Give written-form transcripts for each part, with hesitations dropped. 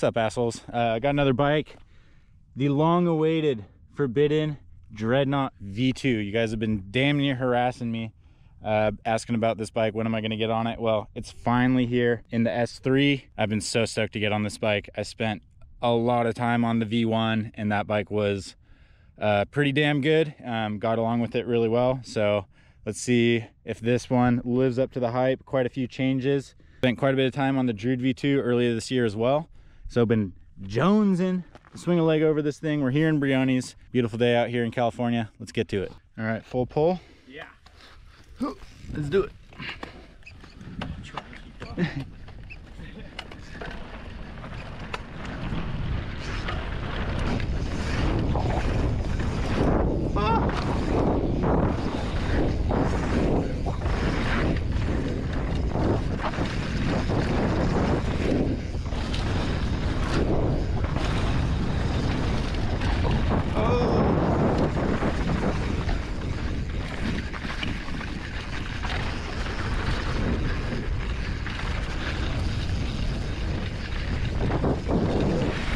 What's up, assholes? I got another bike, the long-awaited Forbidden Dreadnought V2. You guys have been damn near harassing me, asking about this bike. When am I going to get on it? Well, it's finally here in the S3. I've been so stoked to get on this bike. I spent a lot of time on the V1, and that bike was pretty damn good. Got along with it really well. So let's see if this one lives up to the hype. Quite a few changes. Spent quite a bit of time on the Dread V2 earlier this year as well. So been jonesing to swing a leg over this thing. We're here in Briones. Beautiful day out here in California. Let's get to it. All right, full pull. Yeah. Let's do it.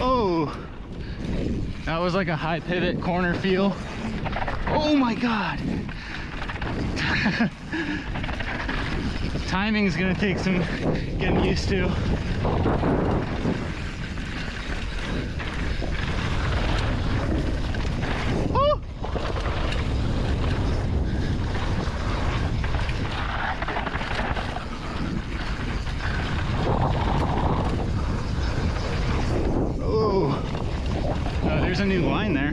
Oh, that was like a high pivot corner feel. Oh my God. Timing is gonna take some getting used to. There's a new line there.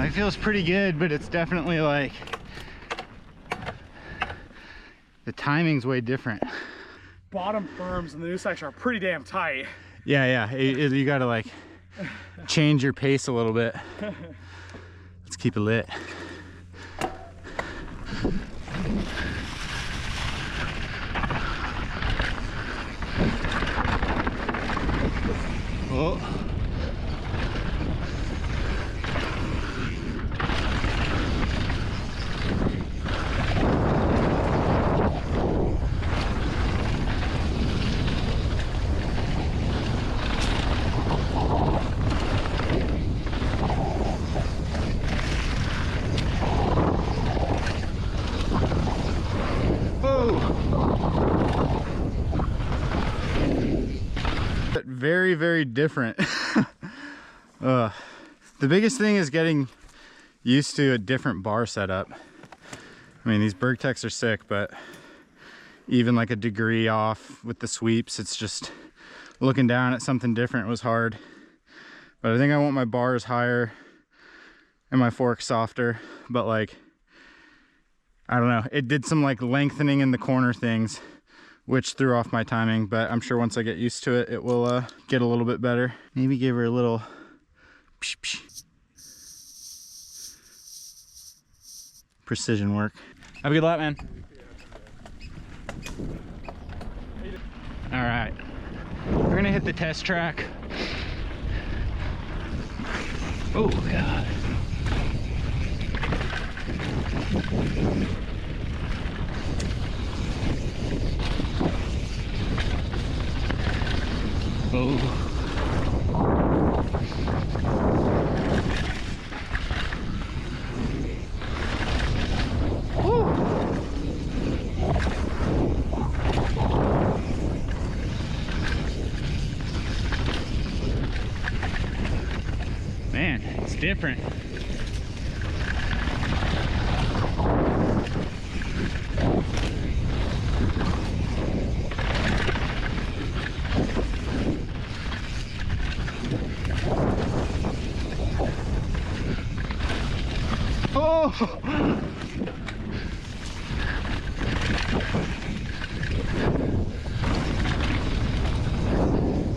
It feels pretty good, but it's definitely like the timing's way different. Bottom firms in the new section are pretty damn tight. Yeah, you gotta like change your pace a little bit. Let's keep it lit. Oh. Very, very different. The biggest thing is getting used to a different bar setup. I mean, these Bergtechs are sick, but even like a degree off with the sweeps, it's just looking down at something different was hard. But I think I want my bars higher and my fork softer, but like, I don't know, it did some like lengthening in the corner things, which threw off my timing, but I'm sure once I get used to it, it will get a little bit better. Maybe give her a little psh psh. Precision work. Have a good lap, man. All right, we're gonna hit the test track. Oh God. Oh. Man, it's different. Oh!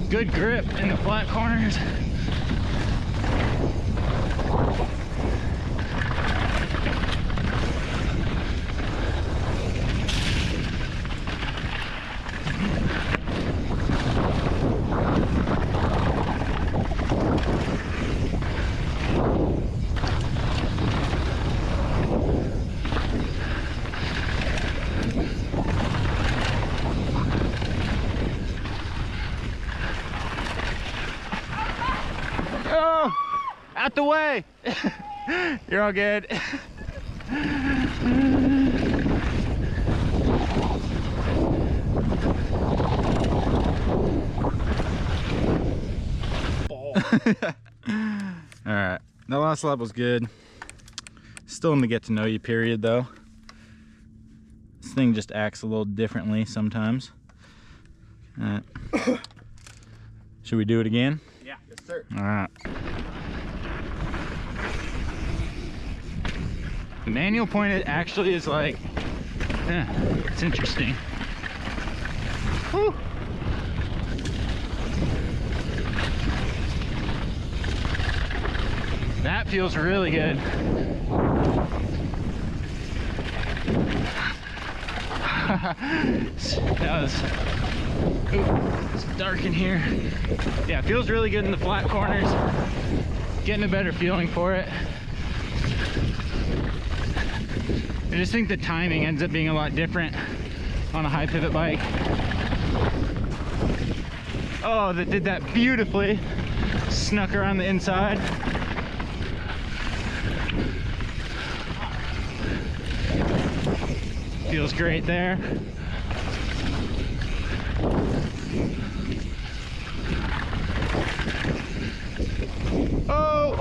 Good grip in the flat corners. way. You're all good. All right, that last lap was good. Still in the get to know you period though. This thing just acts a little differently sometimes. All right. Should we do it again? Yeah. Yes, sir. All right. The manual pointed actually is like, it's interesting. Whew. That feels really good. That was, it's dark in here. Yeah, it feels really good in the flat corners. Getting a better feeling for it. I just think the timing ends up being a lot different on a high pivot bike. Oh, that did that beautifully. Snuck around the inside. Feels great there. Oh!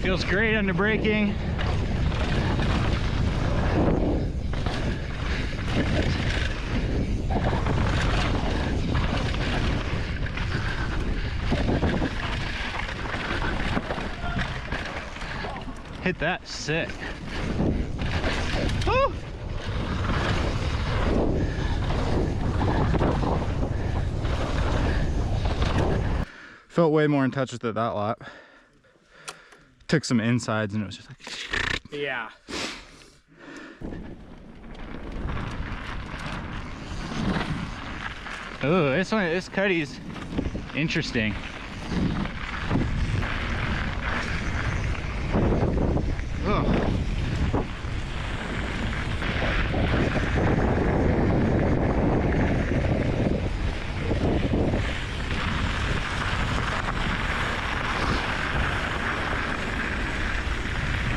Feels great under braking. Hit that sick. Woo! Felt way more in touch with it that lap. Took some insides and it was just like, Yeah. oh, this cuddy's interesting. Oh.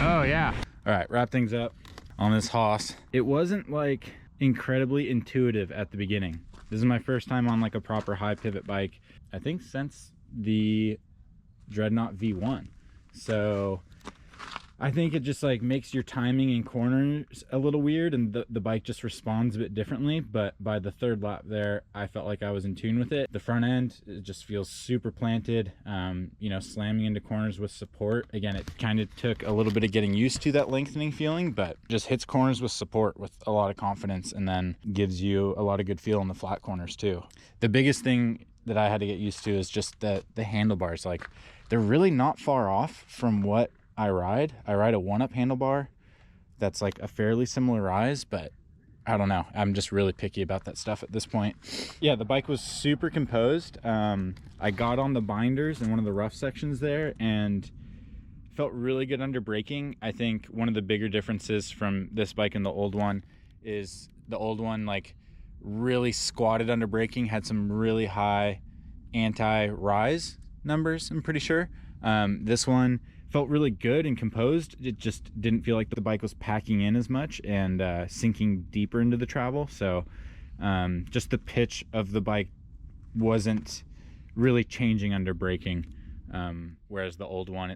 Oh yeah. All right, wrap things up on this Haas. It wasn't like incredibly intuitive at the beginning. This is my first time on like a proper high pivot bike, I think since the Dreadnought V1. So I think it just like makes your timing in corners a little weird and the bike just responds a bit differently. But by the third lap there, I felt like I was in tune with it. The front end, it just feels super planted, you know, slamming into corners with support. Again, it kind of took a little bit of getting used to that lengthening feeling, but just hits corners with support with a lot of confidence and then gives you a lot of good feel in the flat corners too. The biggest thing that I had to get used to is just the handlebars. Like, they're really not far off from what I ride a 1-up handlebar that's like a fairly similar rise, but I don't know, I'm just really picky about that stuff at this point. Yeah, the bike was super composed. I got on the binders in one of the rough sections there and felt really good under braking. I think one of the bigger differences from this bike and the old one is the old one like really squatted under braking, had some really high anti-rise numbers, I'm pretty sure. This one felt really good and composed. It just didn't feel like the bike was packing in as much and sinking deeper into the travel. So just the pitch of the bike wasn't really changing under braking, whereas the old one,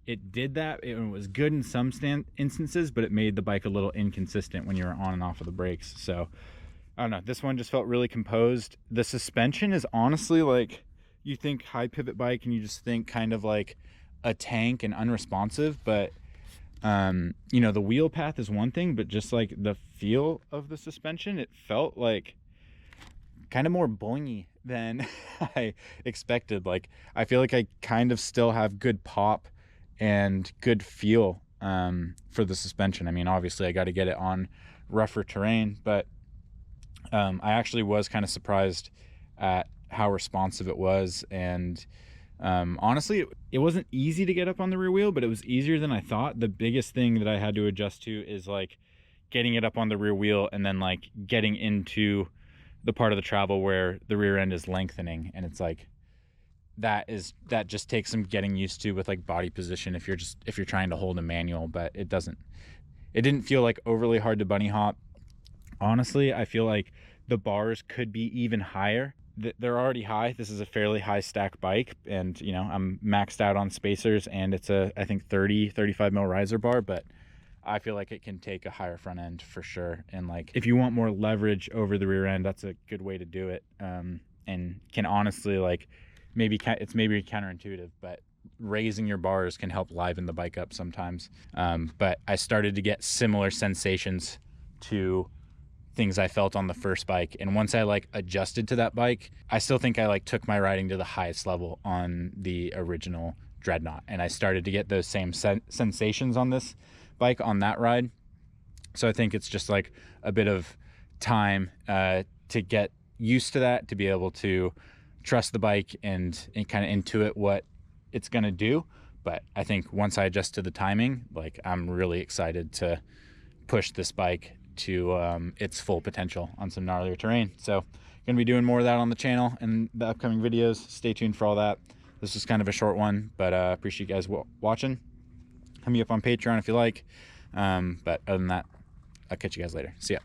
it did that. It was good in some instances, but it made the bike a little inconsistent when you were on and off of the brakes. So I don't know, this one just felt really composed. The suspension is honestly like, you think high pivot bike and you just think kind of like a tank and unresponsive, but you know, the wheel path is one thing, but just like the feel of the suspension, it felt like kind of more boingy than I expected. Like, I feel like I kind of still have good pop and good feel for the suspension. I mean, obviously I got to get it on rougher terrain, but I actually was kind of surprised at how responsive it was. And honestly, it wasn't easy to get up on the rear wheel, but it was easier than I thought. The biggest thing that I had to adjust to is like getting it up on the rear wheel and then like getting into the part of the travel where the rear end is lengthening. And it's like that just takes some getting used to with like body position if you're trying to hold a manual. But it didn't feel like overly hard to bunny hop. Honestly, I feel like the bars could be even higher. They're already high. This is a fairly high stack bike, and you know, I'm maxed out on spacers, and it's a, I think 35 mil riser bar, but I feel like it can take a higher front end for sure. And like, if you want more leverage over the rear end, that's a good way to do it. And can honestly, like, it's maybe counterintuitive, but raising your bars can help liven the bike up sometimes. But I started to get similar sensations to things I felt on the first bike, and once I like adjusted to that bike, I still think I like took my riding to the highest level on the original Dreadnought, and I started to get those same sensations on this bike on that ride. So I think it's just like a bit of time to get used to that, to be able to trust the bike and kind of intuit what it's going to do. But I think once I adjust to the timing, like, I'm really excited to push this bike to its full potential on some gnarlier terrain. So gonna be doing more of that on the channel in the upcoming videos. Stay tuned for all that. This is kind of a short one, but appreciate you guys watching. Hit me up on Patreon if you like. But other than that, I'll catch you guys later. See ya.